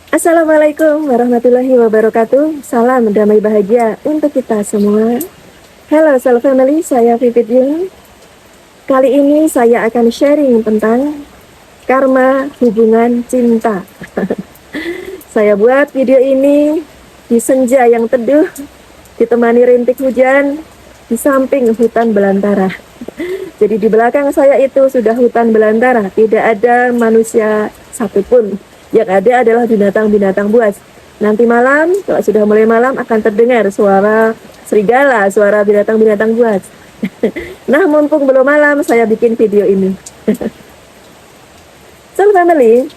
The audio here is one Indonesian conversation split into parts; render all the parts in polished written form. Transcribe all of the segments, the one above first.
Assalamualaikum warahmatullahi wabarakatuh. Salam damai bahagia untuk kita semua. Halo Soul Family, saya Vivit Yung. Kali ini saya akan sharing tentang karma hubungan cinta. Saya buat video ini di senja yang teduh, ditemani rintik hujan, di samping hutan belantara. Jadi di belakang saya itu sudah hutan belantara, tidak ada manusia satupun. Yang ada adalah binatang-binatang buas. Nanti malam, kalau sudah mulai malam akan terdengar suara serigala, suara binatang-binatang buas. Nah, mumpung belum malam, saya bikin video ini. Soul Family,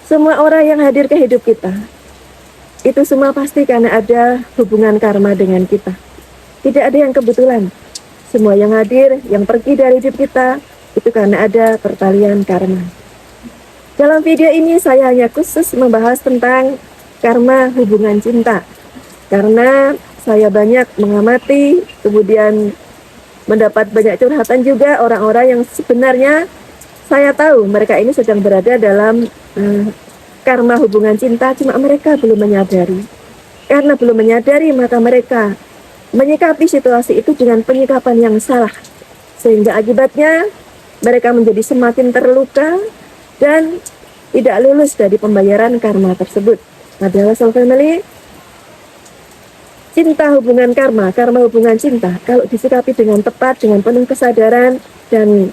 semua orang yang hadir ke hidup kita, itu semua pasti karena ada hubungan karma dengan kita. Tidak ada yang kebetulan. Semua yang hadir, yang pergi dari hidup kita, itu karena ada pertalian karma. Dalam video ini saya hanya khusus membahas tentang karma hubungan cinta. Karena saya banyak mengamati, kemudian mendapat banyak curhatan juga orang-orang yang sebenarnya saya tahu mereka ini sedang berada dalam karma hubungan cinta, cuma mereka belum menyadari. Karena belum menyadari, maka mereka menyikapi situasi itu dengan penyikapan yang salah. Sehingga akibatnya mereka menjadi semakin terluka dan tidak lulus dari pembayaran karma tersebut. Padahal Soul Family, cinta hubungan karma, karma hubungan cinta, kalau disikapi dengan tepat, dengan penuh kesadaran, dan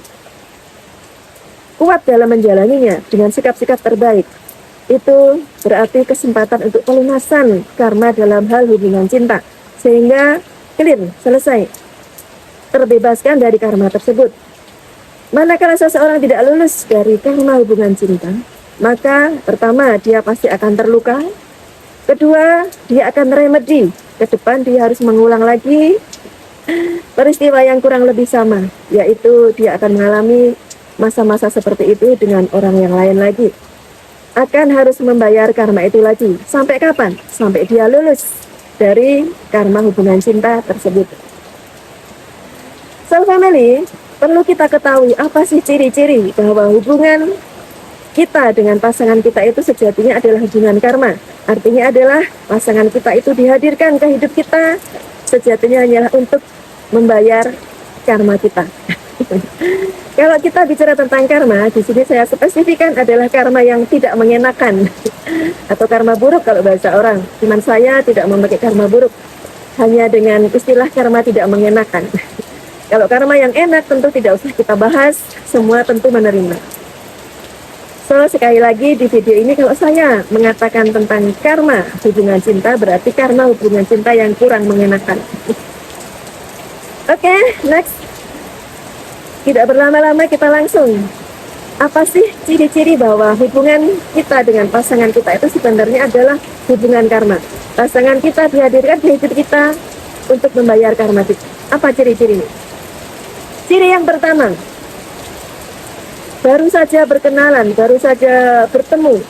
kuat dalam menjalaninya, dengan sikap-sikap terbaik, itu berarti kesempatan untuk pelunasan karma dalam hal hubungan cinta. Sehingga clear, selesai, terbebaskan dari karma tersebut. Manakala seseorang tidak lulus dari karma hubungan cinta, maka pertama dia pasti akan terluka. Kedua, dia akan remedi. Ke depan dia harus mengulang lagi peristiwa yang kurang lebih sama, yaitu dia akan mengalami masa-masa seperti itu dengan orang yang lain lagi. Akan harus membayar karma itu lagi. Sampai kapan? Sampai dia lulus dari karma hubungan cinta tersebut. Soul Family, perlu kita ketahui apa sih ciri-ciri bahwa hubungan kita dengan pasangan kita itu sejatinya adalah hubungan karma. Artinya adalah pasangan kita itu dihadirkan ke hidup kita sejatinya hanyalah untuk membayar karma kita. Kalau kita bicara tentang karma, di sini saya spesifikkan adalah karma yang tidak mengenakan atau karma buruk kalau bahasa orang. Cuman saya tidak memakai karma buruk, hanya dengan istilah karma tidak mengenakan. Kalau karma yang enak tentu tidak usah kita bahas, semua tentu menerima. So, sekali lagi di video ini kalau saya mengatakan tentang karma hubungan cinta, berarti karma hubungan cinta yang kurang mengenakan. Oke, next. Tidak berlama-lama kita langsung. Apa sih ciri-ciri bahwa hubungan kita dengan pasangan kita itu sebenarnya adalah hubungan karma? Pasangan kita dihadirkan di hidup kita untuk membayar karma kita. Apa ciri-cirinya? Ciri yang pertama, baru saja berkenalan, baru saja bertemu,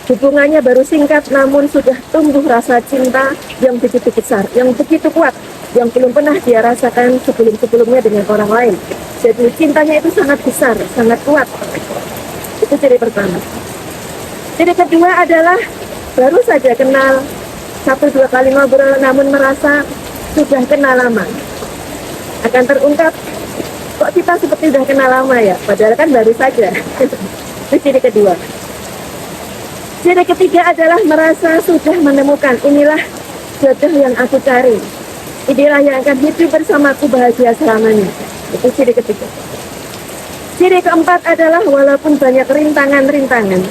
hubungannya baru singkat namun sudah tumbuh rasa cinta yang begitu besar, yang begitu kuat, yang belum pernah dia rasakan sebelum-sebelumnya dengan orang lain. Jadi cintanya itu sangat besar, sangat kuat. Itu ciri pertama. Ciri kedua adalah baru saja kenal, 1-2 kali ngobrol namun merasa sudah kenal lama. Akan terungkap, kok kita seperti sudah kenal lama ya, padahal kan baru saja. Itu ciri kedua. Ciri ketiga adalah merasa sudah menemukan, inilah jodoh yang aku cari, inilah yang akan hidup bersamaku bahagia selamanya. Itu ciri ketiga. Ciri keempat adalah walaupun banyak rintangan-rintangan,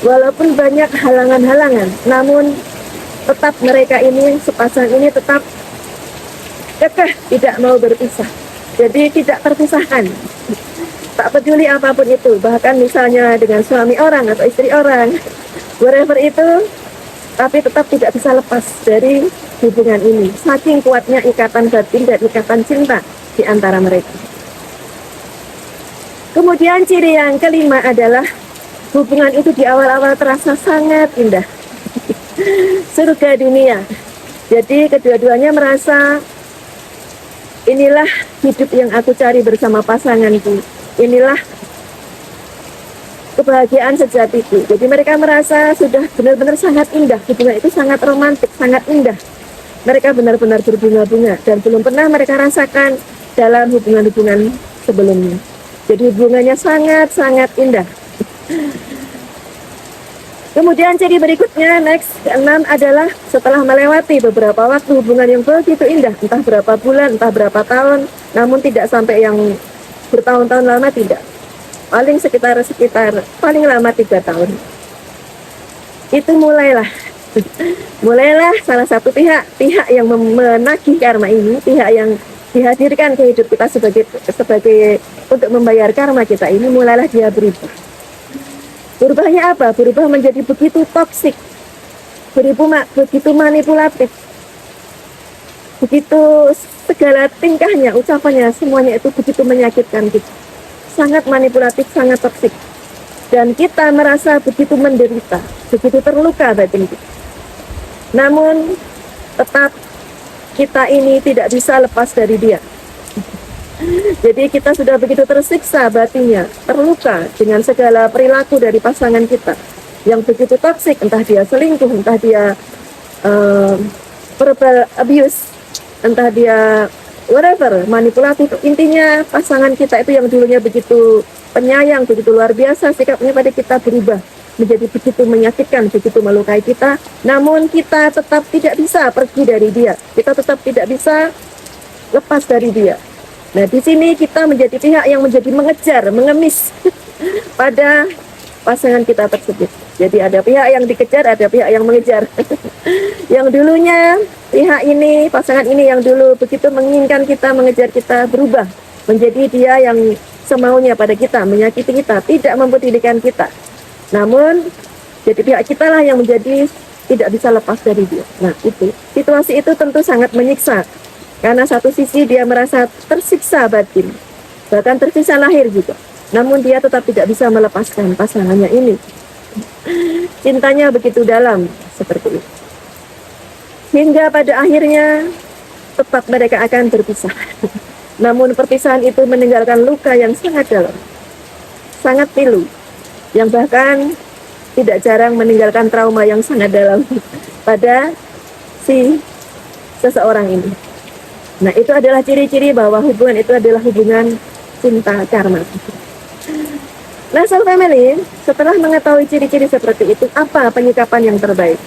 walaupun banyak halangan-halangan, namun tetap mereka ini, sepasang ini tetap kekeh tidak mau berpisah. Jadi tidak terpisahkan, tak peduli apapun itu, bahkan misalnya dengan suami orang atau istri orang, whatever itu, tapi tetap tidak bisa lepas dari hubungan ini. Saking kuatnya ikatan batin dan ikatan cinta di antara mereka. Kemudian ciri yang kelima adalah hubungan itu di awal-awal terasa sangat indah. Surga dunia. Jadi kedua-duanya merasa inilah hidup yang aku cari bersama pasanganku. Inilah kebahagiaan sejatiku. Jadi mereka merasa sudah benar-benar sangat indah, hubungan itu sangat romantis, sangat indah. Mereka benar-benar berbunga-bunga dan belum pernah mereka rasakan dalam hubungan-hubungan sebelumnya. Jadi hubungannya sangat-sangat indah. Kemudian ciri berikutnya, next, keenam adalah setelah melewati beberapa waktu hubungan yang begitu indah, entah berapa bulan, entah berapa tahun, namun tidak sampai yang bertahun-tahun lama, tidak. Paling sekitar paling lama 3 tahun. Itu mulailah salah satu pihak yang menagih karma ini, pihak yang dihadirkan ke hidup kita sebagai untuk membayar karma kita ini, mulailah dia berubah. Berubahnya apa? Berubah menjadi begitu toksik, begitu manipulatif, begitu segala tingkahnya, ucapannya, semuanya itu begitu menyakitkan kita. Sangat manipulatif, sangat toksik. Dan kita merasa begitu menderita, begitu terluka batin kita. Namun, tetap kita ini tidak bisa lepas dari dia. Jadi kita sudah begitu tersiksa batinnya, terluka dengan segala perilaku dari pasangan kita yang begitu toksik, entah dia selingkuh, entah dia verbal abuse, entah dia whatever, manipulatif. Intinya pasangan kita itu yang dulunya begitu penyayang, begitu luar biasa sikapnya pada kita, berubah menjadi begitu menyakitkan, begitu melukai kita. Namun kita tetap tidak bisa pergi dari dia, kita tetap tidak bisa lepas dari dia. Nah, di sini kita menjadi pihak yang menjadi mengejar, mengemis pada pasangan kita tersebut. Jadi ada pihak yang dikejar, ada pihak yang mengejar. Yang dulunya pihak ini, pasangan ini yang dulu begitu menginginkan kita, mengejar kita, berubah menjadi dia yang semaunya pada kita, menyakiti kita, tidak mempedulikan kita. Namun jadi pihak kita lah yang menjadi tidak bisa lepas dari dia. Nah, itu situasi itu tentu sangat menyiksa. Karena satu sisi dia merasa tersiksa batin, bahkan tersiksa lahir juga. Namun dia tetap tidak bisa melepaskan pasangannya ini. Cintanya begitu dalam seperti itu. Hingga pada akhirnya tetap mereka akan berpisah. Namun perpisahan itu meninggalkan luka yang sangat dalam, sangat pilu, yang bahkan tidak jarang meninggalkan trauma yang sangat dalam pada si seseorang ini. Nah, itu adalah ciri-ciri bahwa hubungan itu adalah hubungan cinta karma. Nah, soul family, setelah mengetahui ciri-ciri seperti itu, apa penyikapan yang terbaik?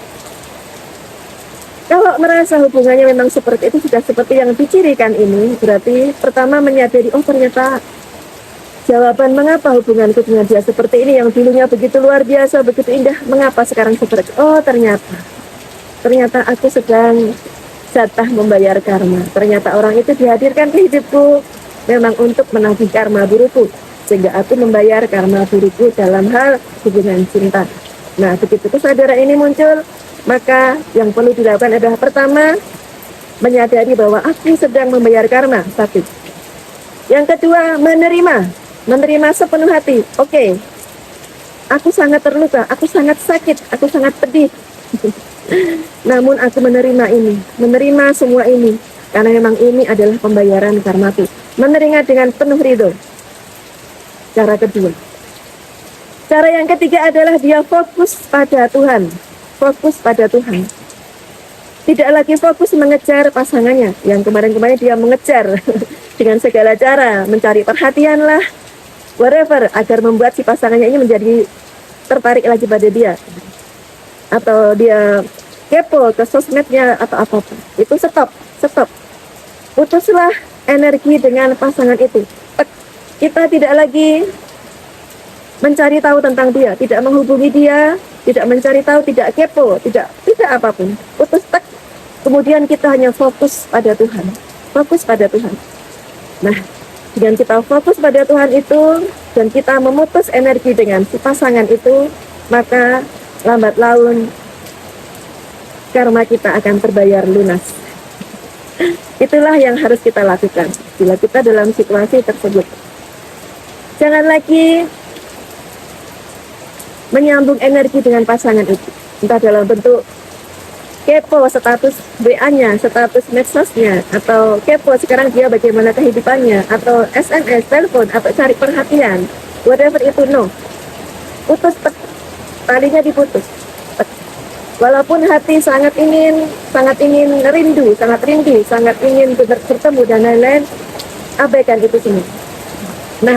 Kalau merasa hubungannya memang seperti itu, sudah seperti yang dicirikan ini, berarti pertama menyadari, oh ternyata jawaban mengapa hubunganku dengan dia seperti ini, yang dulunya begitu luar biasa, begitu indah, mengapa sekarang seperti itu? Oh ternyata aku sedang jatah membayar karma. Ternyata orang itu dihadirkan ke hidupku memang untuk menagih karma burukku, sehingga aku membayar karma burukku dalam hal hubungan cinta. Nah, begitu kesadaran ini muncul, maka yang perlu dilakukan adalah pertama, menyadari bahwa aku sedang membayar karma. Satu. Yang kedua, menerima sepenuh hati. Oke, aku sangat terluka, aku sangat sakit, aku sangat pedih. Namun aku menerima semua ini, karena memang ini adalah pembayaran karmaku. Menerima dengan penuh ridho. Cara kedua. Cara yang ketiga adalah dia fokus pada Tuhan. Fokus pada Tuhan. Tidak lagi fokus mengejar pasangannya, yang kemarin-kemarin dia mengejar dengan segala cara, mencari perhatian lah, whatever, agar membuat si pasangannya ini menjadi tertarik lagi pada dia. Atau dia kepo ke sosmednya atau apapun, itu stop. Putuslah energi dengan pasangan itu. Kita tidak lagi mencari tahu tentang dia, tidak menghubungi dia, tidak mencari tahu, tidak kepo, tidak apapun. Putus tek. Kemudian kita hanya fokus pada Tuhan. Fokus pada Tuhan. Nah, dengan kita fokus pada Tuhan itu dan kita memutus energi dengan si pasangan itu, maka lambat laun karma kita akan terbayar lunas. Itulah yang harus kita lakukan bila kita dalam situasi tersebut. Jangan lagi menyambung energi dengan pasangan itu, entah dalam bentuk kepo status WA-nya, status medsosnya, atau kepo sekarang dia bagaimana kehidupannya, atau SMS, telepon, atau cari perhatian, whatever itu, no. putus, tek, talinya diputus. Tek. Walaupun hati sangat ingin rindu, sangat ingin bertemu dan lain-lain, abaikan itu semua. Nah,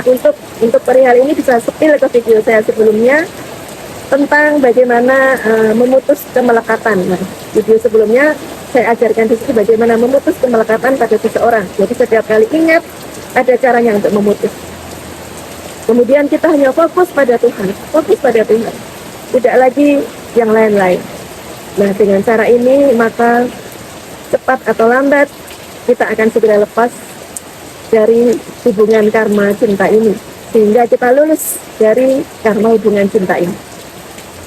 untuk perihal ini bisa spill ke video saya sebelumnya tentang bagaimana memutus kemelekatan. Nah, video sebelumnya saya ajarkan di situ bagaimana memutus kemelekatan pada seseorang. Jadi setiap kali ingat ada caranya untuk memutus. Kemudian kita hanya fokus pada Tuhan, tidak lagi yang lain-lain. Nah, dengan cara ini maka cepat atau lambat kita akan segera lepas dari hubungan karma cinta ini, sehingga kita lulus dari karma hubungan cinta ini.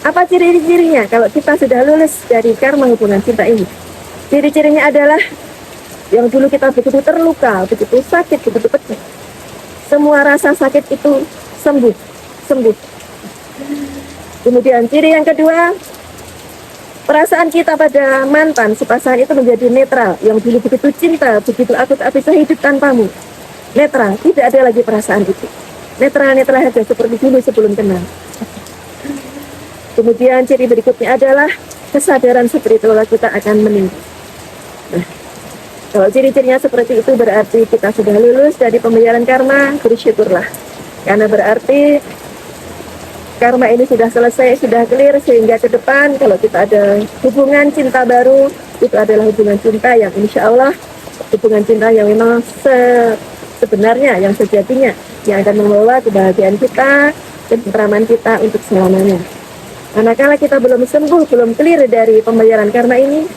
Apa ciri-cirinya kalau kita sudah lulus dari karma hubungan cinta ini? Ciri-cirinya adalah yang dulu kita begitu terluka, begitu sakit, begitu pedih, semua rasa sakit itu sembuh. Kemudian ciri yang kedua, perasaan kita pada mantan sepasangan itu menjadi netral. Yang dulu begitu cinta, begitu aku tak bisa hidup tanpamu, netral, tidak ada lagi perasaan itu. Netral saja seperti dulu sebelum kenal. Kemudian ciri berikutnya adalah kesadaran spiritual kita akan meningkat. Nah, kalau ciri-cirinya seperti itu berarti kita sudah lulus dari pembayaran karma, bersyukurlah. Karena berarti karma ini sudah selesai, sudah clear, sehingga ke depan kalau kita ada hubungan cinta baru, itu adalah hubungan cinta yang insya Allah hubungan cinta yang memang sebenarnya, yang sejatinya, yang akan membawa kebahagiaan kita, ketentraman kita untuk selamanya. Manakala kita belum sembuh, belum clear dari pembayaran karma ini,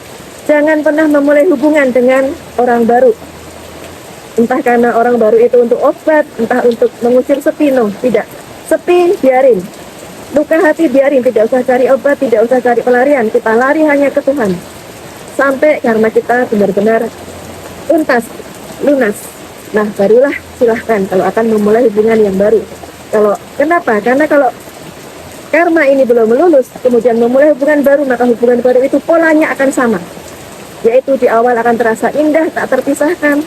jangan pernah memulai hubungan dengan orang baru. Entah karena orang baru itu untuk obat, entah untuk mengusir sepi, no, tidak. Sepi, biarin. Luka hati, biarin. Tidak usah cari obat, tidak usah cari pelarian. Kita lari hanya ke Tuhan. Sampai karma kita benar-benar tuntas, lunas. Nah, barulah silahkan kalau akan memulai hubungan yang baru. Kenapa? Karena kalau karma ini belum lulus, kemudian memulai hubungan baru, maka hubungan baru itu polanya akan sama. Yaitu di awal akan terasa indah, tak terpisahkan,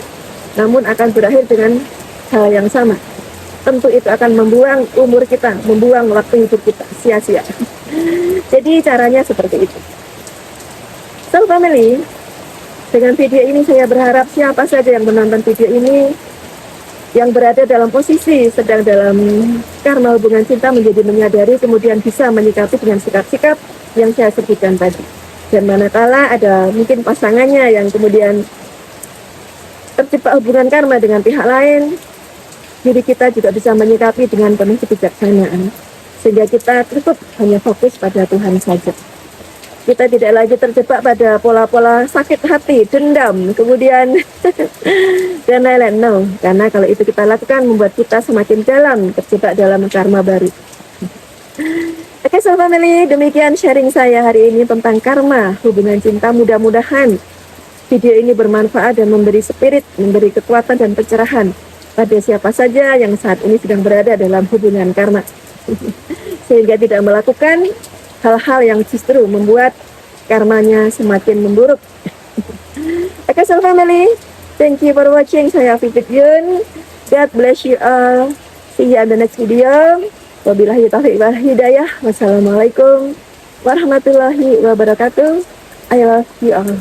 namun akan berakhir dengan hal yang sama. Tentu itu akan membuang umur kita, membuang waktu hidup kita, sia-sia. Jadi caranya seperti itu. So family, dengan video ini saya berharap siapa saja yang menonton video ini, yang berada dalam posisi sedang dalam karma hubungan cinta, menjadi menyadari, kemudian bisa menyikapi dengan sikap-sikap yang saya sebutkan tadi. Dan manakala ada mungkin pasangannya yang kemudian terjebak hubungan karma dengan pihak lain, diri kita juga bisa menyikapi dengan penuh kebijaksanaan, sehingga kita cukup hanya fokus pada Tuhan saja. Kita tidak lagi terjebak pada pola-pola sakit hati, dendam, kemudian dan lain-lain. No, karena kalau itu kita lakukan membuat kita semakin dalam terjebak dalam karma baru. Oke, so family, demikian sharing saya hari ini tentang karma hubungan cinta. Mudah-mudahan video ini bermanfaat dan memberi spirit, memberi kekuatan dan pencerahan pada siapa saja yang saat ini sedang berada dalam hubungan karma, sehingga tidak melakukan hal-hal yang justru membuat karmanya semakin memburuk. Oke, so family, thank you for watching. Saya Vivit Yun. God bless you all. See you on the next video. Wabillahi taufiq wal hidayah. Wassalamualaikum warahmatullahi wabarakatuh. I love you all.